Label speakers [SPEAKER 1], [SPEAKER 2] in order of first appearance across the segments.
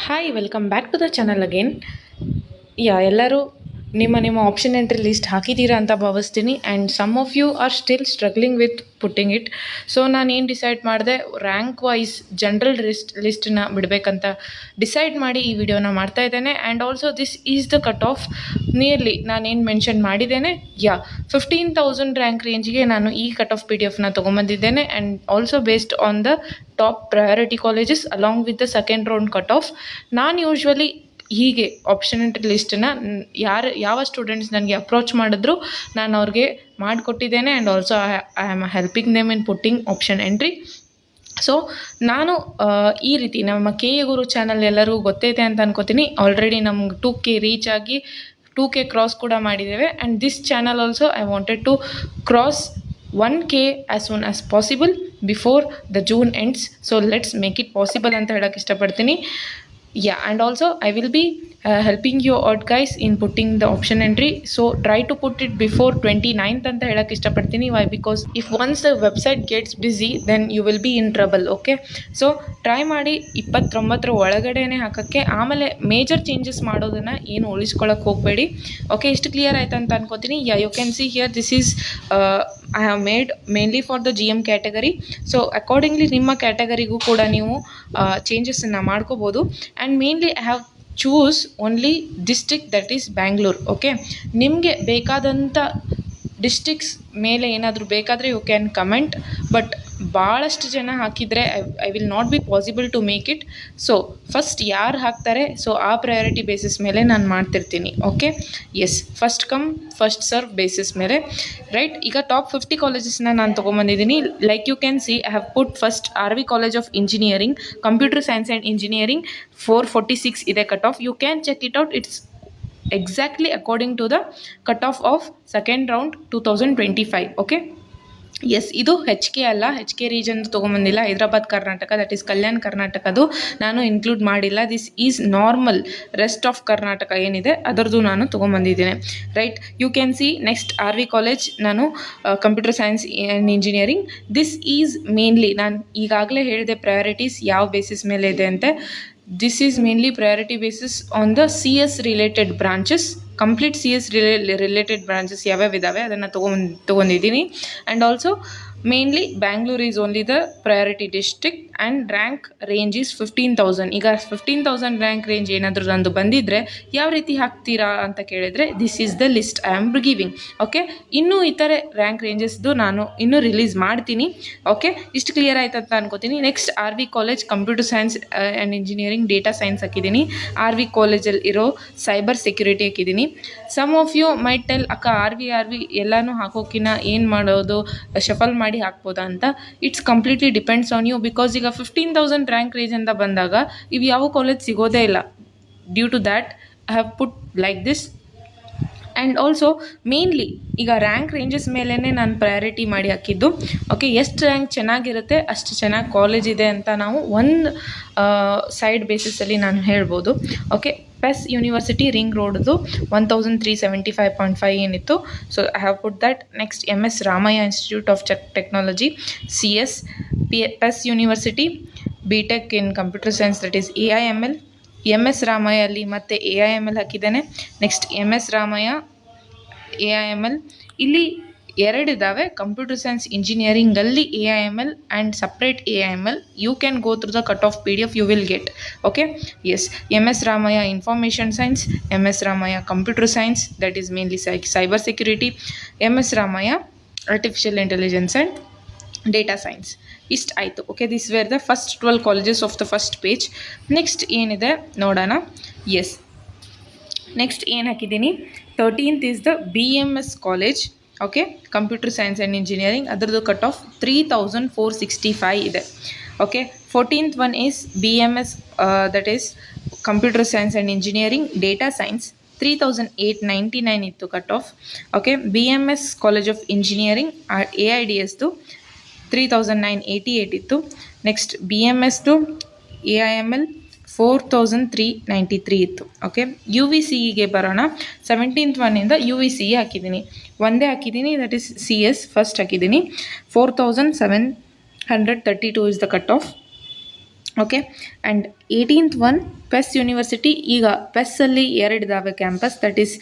[SPEAKER 1] Hi welcome back to the channel again. ಎಲ್ಲರೂ ನಿಮ್ಮ option entry list ಹಾಕಿದ್ದೀರಾ ಅಂತ ಭಾವಿಸ್ತೀನಿ. And some of you are still struggling with putting it. So ನಾನೇನು decide ಮಾಡಿದೆ, rank wise general ಲಿಸ್ಟನ್ನ ಬಿಡಬೇಕಂತ ಡಿಸೈಡ್ ಮಾಡಿ ಈ ವಿಡಿಯೋನ ಮಾಡ್ತಾ ಇದ್ದೇನೆ. And also this is the cut off nearly ನಾನೇನು ಮೆನ್ಷನ್ ಮಾಡಿದ್ದೇನೆ 15,000 ರ್ಯಾಂಕ್ ರೇಂಜ್ಗೆ ನಾನು ಈ ಕಟ್ ಆಫ್ PDF ತೊಗೊಂಬಂದಿದ್ದೇನೆ. And also based on the top priority colleges along with the second round cut off. ನಾನು ಯೂಶ್ವಲಿ ಹೀಗೆ ಆಪ್ಷನ್ ಎಂಟ್ರಿ ಲಿಸ್ಟನ್ನು ಯಾವ ಸ್ಟೂಡೆಂಟ್ಸ್ ನನಗೆ ಅಪ್ರೋಚ್ ಮಾಡಿದ್ರು ನಾನು ಅವ್ರಿಗೆ ಮಾಡಿಕೊಟ್ಟಿದ್ದೇನೆ. And also I am helping them in putting option entry. So ನಾನು ಈ ರೀತಿ ನಮ್ಮ KA ಗುರು ಚಾನಲ್ ಎಲ್ಲರಿಗೂ ಗೊತ್ತೈತೆ ಅಂತ ಅನ್ಕೋತೀನಿ. ಆಲ್ರೆಡಿ ನಮ್ಗೆ 2K ರೀಚ್ ಆಗಿ 2K ಕ್ರಾಸ್ ಕೂಡ ಮಾಡಿದ್ದೇವೆ. And this channel also I wanted to cross 1K as soon as possible before the June ends. So let's make it possible ಅಂತ ಹೇಳೋಕ್ಕೆ ಇಷ್ಟಪಡ್ತೀನಿ. And also I will be helping you out guys in putting the option entry. So try to put it before 29th ಅಂತ ಹೇಳಕ್ಕೆ ಇಷ್ಟಪಡ್ತೀನಿ. Why? Because if once the website gets busy then you will be in trouble. Okay, so try ಮಾಡಿ 29ರ ಒಳಗಡೆನೆ ಹಾಕೋಕ್ಕೆ. ಆಮೇಲೆ major changes ಮಾಡೋದನ್ನು ಏನು ಉಳಿಸ್ಕೊಳ್ಳೋಕೆ ಹೋಗಬೇಡಿ. ಓಕೆ, ಇಷ್ಟು ಕ್ಲಿಯರ್ ಆಯ್ತು ಅಂತ ಅನ್ಕೋತೀನಿ. You can see here this is I have made mainly for the GM category. So accordingly ನಿಮ್ಮ ಕ್ಯಾಟಗರಿಗೂ ಕೂಡ ನೀವು ಚೇಂಜಸನ್ನು ಮಾಡ್ಕೋಬೋದು. And mainly I have choose only district that is Bangalore. Okay, ನಿಮಗೆ ಬೇಕಾದಂಥ ಡಿಸ್ಟ್ರಿಕ್ಸ್ ಮೇಲೆ ಏನಾದರೂ ಬೇಕಾದರೆ ಯು ಕ್ಯಾನ್ ಕಮೆಂಟ್. ಬಟ್ ಭಾಳಷ್ಟು ಜನ ಹಾಕಿದರೆ I will not be possible to make it. So first ಯಾರು ಹಾಕ್ತಾರೆ ಸೊ ಆ ಪ್ರಯಾರಿಟಿ ಬೇಸಿಸ್ ಮೇಲೆ ನಾನು ಮಾಡ್ತಿರ್ತೀನಿ. Okay, yes, first come first serve basis ಮೇಲೆ, ರೈಟ್. ಈಗ ಟಾಪ್ 50 ಕಾಲೇಜಸ್ನ ನಾನು ತೊಗೊಂಬಂದಿದ್ದೀನಿ. Like you can see I have put first RV college of engineering, computer science and engineering 446 ಇದೆ cut off. You can check it out. It's exactly according to the cutoff of second round 2025. okay, yes, ಇದು HK ಅಲ್ಲ, HK region ತೊಗೊಂಬಂದಿಲ್ಲ. Hyderabad Karnataka, that is Kalyan ಕರ್ನಾಟಕದು ನಾನು include ಮಾಡಿಲ್ಲ. This is normal rest of Karnataka ಏನಿದೆ ಅದರದ್ದು ನಾನು ತೊಗೊಂಬಂದಿದ್ದೇನೆ, right. You can see next RV college, ನಾನು computer science and engineering. This is mainly ನಾನು ಈಗಾಗಲೇ ಹೇಳಿದೆ ಪ್ರಯಾರಿಟೀಸ್ ಯಾವ ಬೇಸಿಸ್ ಮೇಲೆ ಇದೆ ಅಂತೆ. This is mainly priority basis on the CS related branches. Complete CS related branches ಯಾವ್ಯಾವ ಇದ್ದಾವೆ ಅದನ್ನು ತೊಗೊಂಡಿದ್ದೀನಿ. And also mainly Bangalore is only the priority district. And rank range is 15,000. ಈಗ 15,000 ರ್ಯಾಂಕ್ ರೇಂಜ್ ಏನಾದರೂ ನಂದು ಬಂದಿದ್ದರೆ ಯಾವ ರೀತಿ ಹಾಕ್ತೀರಾ ಅಂತ ಕೇಳಿದರೆ this is the list I am giving. Okay, ಇನ್ನೂ ಇತರೆ ರ್ಯಾಂಕ್ ರೇಂಜಸ್ದು ನಾನು ಇನ್ನೂ ರಿಲೀಸ್ ಮಾಡ್ತೀನಿ. ಓಕೆ, ಇಷ್ಟು ಕ್ಲಿಯರ್ ಆಯ್ತು ಅಂತ ಅನ್ಕೋತೀನಿ. Next RV college computer science and engineering data science ಹಾಕಿದ್ದೀನಿ. RV ಕಾಲೇಜಲ್ಲಿ ಇರೋ ಸೈಬರ್ ಸೆಕ್ಯೂರಿಟಿ ಹಾಕಿದ್ದೀನಿ. Some of you might tell, ಅಕ್ಕ RV ಎಲ್ಲನೂ ಹಾಕೋಕ್ಕಿನ್ನ ಏನು ಮಾಡೋದು, ಶಫಲ್ ಮಾಡಿ ಹಾಕ್ಬೋದಾ ಅಂತ. It's completely depends on you. Because ಈಗ 15,000 ರ್ಯಾಂಕ್ ರೇಂಜ್ ಅಂತ ಬಂದಾಗ ಇವು ಯಾವ ಕಾಲೇಜ್ ಸಿಗೋದೇ ಇಲ್ಲ. Due to that I have put like this. And also mainly ಈಗ ರ್ಯಾಂಕ್ ರೇಂಜಸ್ ಮೇಲೇ ನಾನು ಪ್ರಯಾರಿಟಿ ಮಾಡಿ ಹಾಕಿದ್ದು. ಓಕೆ, ಎಷ್ಟು ರ್ಯಾಂಕ್ ಚೆನ್ನಾಗಿರುತ್ತೆ ಅಷ್ಟು ಚೆನ್ನಾಗಿ ಕಾಲೇಜ್ ಇದೆ ಅಂತ ನಾವು ಒಂದು ಸೈಡ್ ಬೇಸಿಸಲ್ಲಿ ನಾನು ಹೇಳ್ಬೋದು. ಓಕೆ, PES ಯೂನಿವರ್ಸಿಟಿ ರಿಂಗ್ ರೋಡ್ದು 1375.5 ಏನಿತ್ತು. So I have put that. Next MS Ramaiah institute of technology CS, PES university BTech in computer science that is AIML. MS Ramaiah ಅಲ್ಲಿ ಮತ್ತೆ AIML ಹಾಕಿದ್ದೇನೆ. ನೆಕ್ಸ್ಟ್ MS ರಾಮಯ್ಯ AIML, ಇಲ್ಲಿ ಎರಡಿದ್ದಾವೆ. ಕಂಪ್ಯೂಟರ್ ಸೈನ್ಸ್ ಇಂಜಿನಿಯರಿಂಗಲ್ಲಿ AIML and separate AIML. You can go through the cut off PDF you will get. Okay, yes, MS Ramaiah information science, MS Ramaiah computer science that is mainly cyber security, MS Ramaiah artificial intelligence and data science. ಇಷ್ಟು ಆಯಿತು. Okay, this wear the first 12 colleges of the first page. Next ಏನಿದೆ ನೋಡೋಣ. S, next ಏನು ಹಾಕಿದ್ದೀನಿ, 13th is the BMS college. Okay, computer science and engineering, ಅದರದ್ದು cut off 3,465 ಇದೆ. Okay, 14th one is BMS that is computer science and engineering data science, 3,899 ಇತ್ತು cut off. Okay, BMS college of engineering AIDSದು 3,988 ಇತ್ತು. Next BMSದು AIML 4,393 ಇತ್ತು. Okay, UVCEಗೆ ಬರೋಣ. 17th ಒನ್ನಿಂದ UVCE ಹಾಕಿದ್ದೀನಿ, ಒಂದೇ ಹಾಕಿದ್ದೀನಿ, that is CS first ಹಾಕಿದ್ದೀನಿ. 4,732 is the cut off. Okay. And 18th one PES university. ಈಗ ಪೆಸ್ಸಲ್ಲಿ ಎರಡಿದಾವೆ campus, that is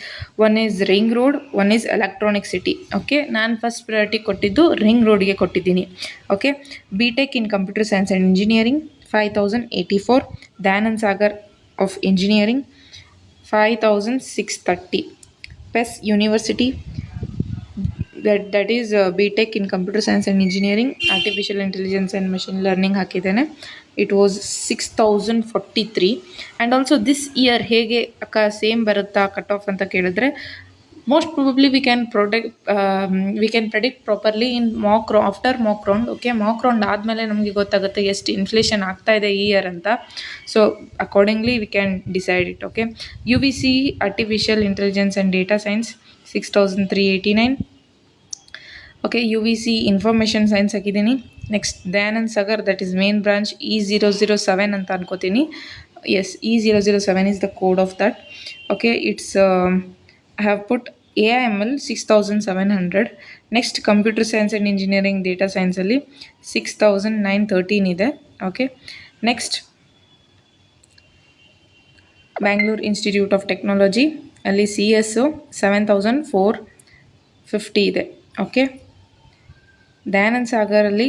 [SPEAKER 1] one is ring road, one is electronic city. Okay, ನಾನು ಫಸ್ಟ್ ಪ್ರಯಾರಿಟಿ ಕೊಟ್ಟಿದ್ದು ರಿಂಗ್ ರೋಡ್ಗೆ ಕೊಟ್ಟಿದ್ದೀನಿ. Okay. B tech in computer science and engineering 5084. Dayanand Sagar of engineering 5630. PES university, that is BTech in computer science and engineering, artificial intelligence and machine learning ಹಾಕಿದ್ದೇನೆ. It was 6043. And also this year ಹೇಗೆ ಅಕ್ಕ same ಬರುತ್ತಾ cut off ಅಂತ ಕೇಳಿದ್ರೆ, most probably we can predict properly in after Mach round. Okay, Mach round ಆದಮೇಲೆ ನಮಗೆ ಗೊತ್ತಾಗುತ್ತೆ ಎಷ್ಟು ಇನ್ಫ್ಲೇಷನ್ ಆಗ್ತಾ ಇದೆ ಈ ಇಯರ್ ಅಂತ. So accordingly we can decide it. Okay. UVC artificial intelligence and data science 6389. Okay, UVC information science ಹಾಕಿದ್ದೀನಿ. Next Dayanand Sagar, that is main branch E007 ಅಂತ ಅನ್ಕೋತೀನಿ. Yes, E007 is the code of that. Okay, it's I have put AIML 6700. Next computer science and engineering data ಸೈನ್ಸಲ್ಲಿ 6913 ಇದೆ. Okay. Next Bangalore institute of technology, ಅಲ್ಲಿ CS 7450 ಇದೆ. Okay. Dayanand ಸಾಗರಲ್ಲಿ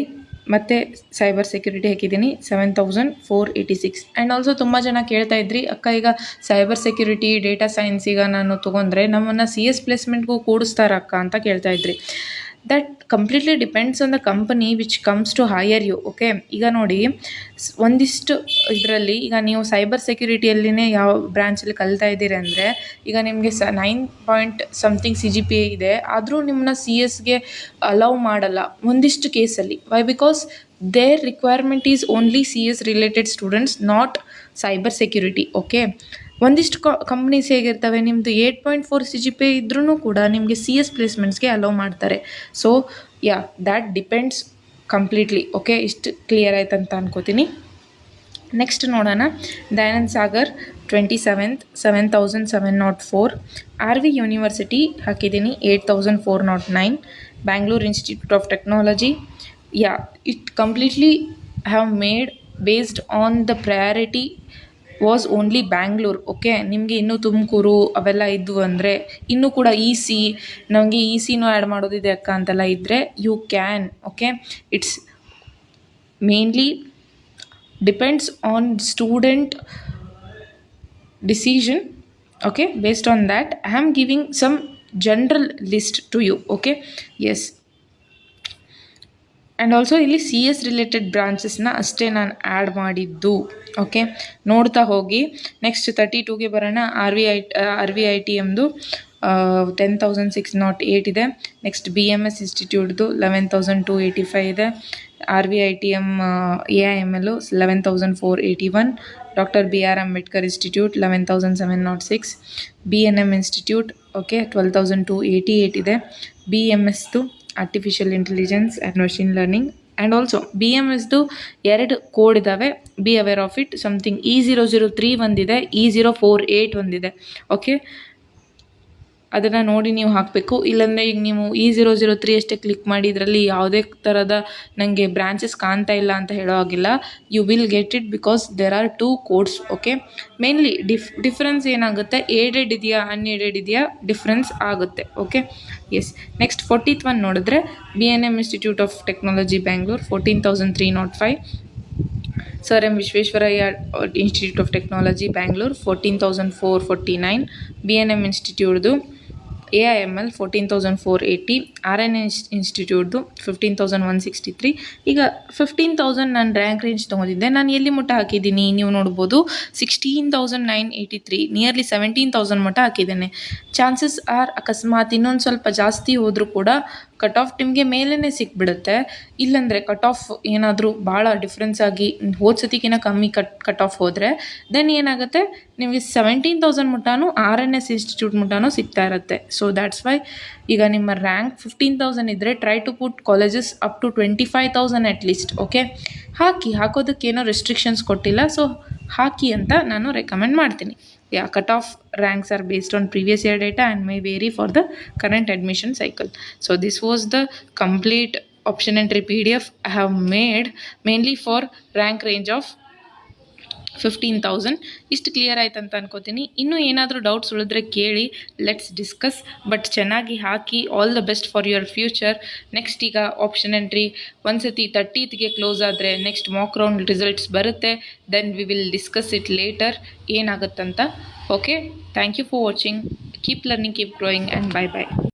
[SPEAKER 1] ಮತ್ತೆ cyber security ಹಾಕಿದ್ದೀನಿ 7486. And also ತುಂಬ ಜನ ಕೇಳ್ತಾ ಇದ್ರಿ, ಅಕ್ಕ ಈಗ ಸೈಬರ್ ಸೆಕ್ಯೂರಿಟಿ ಡೇಟಾ ಸೈನ್ಸ್ ಈಗ ನಾನು ತೊಗೊಂಡ್ರೆ ನಮ್ಮನ್ನು CS ಪ್ಲೇಸ್ಮೆಂಟ್ಗೂ ಕೂಡಿಸ್ತಾರ ಅಕ್ಕ ಅಂತ ಕೇಳ್ತಾ ಇದ್ರಿ. That completely depends on the company which comes to hire you. Okay, ಈಗ ನೋಡಿ ಒಂದಿಷ್ಟು ಇದರಲ್ಲಿ ಈಗ ನೀವು ಸೈಬರ್ ಸೆಕ್ಯೂರಿಟಿಯಲ್ಲಿನೇ ಯಾವ ಬ್ರಾಂಚಲ್ಲಿ ಕಲಿತಾ ಇದ್ದೀರಿ ಅಂದರೆ, ಈಗ ನಿಮಗೆ 9 something CGPA ಇದೆ, ಆದರೂ ನಿಮ್ಮನ್ನ CSಗೆ ಅಲೌ ಮಾಡಲ್ಲ ಒಂದಿಷ್ಟು ಕೇಸಲ್ಲಿ. Why? Because their requirement is only CS related students, not cyber security. Okay. ಒಂದಿಷ್ಟು ಕಂಪ್ನೀಸ್ ಹೇಗಿರ್ತವೆ, ನಿಮ್ಮದು 8.4 CGPA ಇದ್ರೂ ಕೂಡ ನಿಮಗೆ CS ಪ್ಲೇಸ್ಮೆಂಟ್ಸ್ಗೆ ಅಲೌ ಮಾಡ್ತಾರೆ. So yeah, that depends completely. Okay, ಇಷ್ಟು ಕ್ಲಿಯರ್ ಆಯ್ತು ಅಂತ ಅನ್ಕೋತೀನಿ. ನೆಕ್ಸ್ಟ್ ನೋಡೋಣ. Dayanand Sagar 27th 7704. RV university ಹಾಕಿದ್ದೀನಿ 8409. Bangalore institute of technology, yeah, it completely have made based on the priority was only Bangalore. Okay, ನಿಮಗೆ ಇನ್ನೂ ತುಮಕೂರು ಅವೆಲ್ಲ ಇದ್ವು ಅಂದರೆ, ಇನ್ನೂ ಕೂಡ EC ನಮಗೆ ECನೂ ಆ್ಯಡ್ ಮಾಡೋದಿದೆ ಅಕ್ಕ ಅಂತೆಲ್ಲ ಇದ್ದರೆ you can. Okay, it's mainly depends on student decision. Okay, based on that I am giving some general list to you. Okay, yes. And also ಇಲ್ಲಿ CS ರಿಲೇಟೆಡ್ ಬ್ರಾಂಚಸ್ನ ಅಷ್ಟೇ ನಾನು ಆ್ಯಡ್ ಮಾಡಿದ್ದು. ಓಕೆ, ನೋಡ್ತಾ ಹೋಗಿ. ನೆಕ್ಸ್ಟ್ 32ಗೆ ಬರೋಣ. RVITMದು 10,608 ಇದೆ. ನೆಕ್ಸ್ಟ್ BMS ಇನ್ಸ್ಟಿಟ್ಯೂಟ್ದು 11,285 ಇದೆ. RVITM AIML 11,481. Doctor BR Ambedkar institute 11,706. BNM institute okay 12,288 ಇದೆ. BMSದು artificial intelligence and machine learning. And also BMSದು 2 ಕೋಡ್ ಇದ್ದಾವೆ, be aware of it. Something E003 ಒಂದಿದೆ, E048 ಒಂದಿದೆ. ಓಕೆ, ಅದನ್ನು ನೋಡಿ ನೀವು ಹಾಕಬೇಕು. ಇಲ್ಲಾಂದರೆ ಈಗ ನೀವು E003 ಅಷ್ಟೇ ಕ್ಲಿಕ್ ಮಾಡಿ ಇದರಲ್ಲಿ ಯಾವುದೇ ಥರದ ನನಗೆ ಬ್ರಾಂಚಸ್ ಕಾಣ್ತಾ ಇಲ್ಲ ಅಂತ ಹೇಳೋ ಆಗಿಲ್ಲ. You will get it because there are 2 codes. Okay, mainly difference ಏನಾಗುತ್ತೆ, ಏಡೆಡ್ ಇದೆಯಾ ಅನ್ಏಡೆಡ್ ಇದೆಯಾ ಡಿಫ್ರೆನ್ಸ್ ಆಗುತ್ತೆ. Okay, yes. Next 40th one ನೋಡಿದ್ರೆ BNM institute of technology Bangalore 14,305. Sir M Visvesvaraya institute of technology Bangalore 14,449. BNM ಇನ್ಸ್ಟಿಟ್ಯೂಟ್ದು AIML 14,480. RN ಇನ್ಸ್ಟಿಟ್ಯೂಟ್ದು 15,163. ಈಗ 15,000 ನಾನು rank range ತೊಗೊಂಡಿದ್ದೆ. ನಾನು ಎಲ್ಲಿ ಮಟ್ಟ ಹಾಕಿದ್ದೀನಿ ನೀವು ನೋಡ್ಬೋದು, 16,983, ನಿಯರ್ಲಿ 17,000 ಮಟ್ಟ ಹಾಕಿದ್ದೇನೆ. ಚಾನ್ಸಸ್ ಆರ್ ಅಕಸ್ಮಾತ್ ಇನ್ನೊಂದು ಸ್ವಲ್ಪ ಜಾಸ್ತಿ ಹೋದರೂ ಕೂಡ ಕಟ್ ಆಫ್ ನಿಮಗೆ ಮೇಲೇ ಸಿಕ್ಬಿಡುತ್ತೆ. ಇಲ್ಲಾಂದರೆ ಕಟ್ ಆಫ್ ಏನಾದರೂ ಭಾಳ ಡಿಫ್ರೆನ್ಸ್ ಆಗಿ ಹೋದ ಸತಿಗಿನ ಕಮ್ಮಿ ಕಟ್ ಆಫ್ ಹೋದರೆ ದೆನ್ ಏನಾಗುತ್ತೆ, ನಿಮಗೆ 17,000 ಮಟ್ಟನೂ RNS ಇನ್ಸ್ಟಿಟ್ಯೂಟ್ ಮಟ್ಟನೂ ಸಿಗ್ತಾ ಇರುತ್ತೆ. ಸೊ ದ್ಯಾಟ್ಸ್ ವೈ ಈಗ ನಿಮ್ಮ ರ್ಯಾಂಕ್ 15,000 ಇದ್ದರೆ try to put colleges up to 25,000 at least. Okay, ಹಾಕೋದಕ್ಕೇನೋ ರೆಸ್ಟ್ರಿಕ್ಷನ್ಸ್ ಕೊಟ್ಟಿಲ್ಲ, ಸೊ ಹಾಕಿ ಅಂತ ನಾನು ರೆಕಮೆಂಡ್ ಮಾಡ್ತೀನಿ. Yeah, cutoff ranks are based on previous year data and may vary for the current admission cycle. So this was the complete option entry PDF I have made mainly for rank range of 15,000 ಇಷ್ಟು clear ಆಯ್ತು ಅಂತ ಅನ್ಕೋತೀನಿ. ಇನ್ನೂ ಏನಾದರೂ doubts ಉಳಿದ್ರೆ ಕೇಳಿ, let's discuss. But ಚೆನ್ನಾಗಿ ಹಾಕಿ. All the best for your future. Next ಈಗ ಆಪ್ಷನ್ ಎಂಟ್ರಿ ಒಂದ್ಸತಿ 30th ಕ್ಲೋಸ್ ಆದರೆ ನೆಕ್ಸ್ಟ್ ಮಾಕ್ ರೌಂಡ್ ರಿಸಲ್ಟ್ಸ್ ಬರುತ್ತೆ. Then we will discuss it later ಏನಾಗುತ್ತಂತ. Okay, thank you for watching. Keep learning, keep growing and bye by.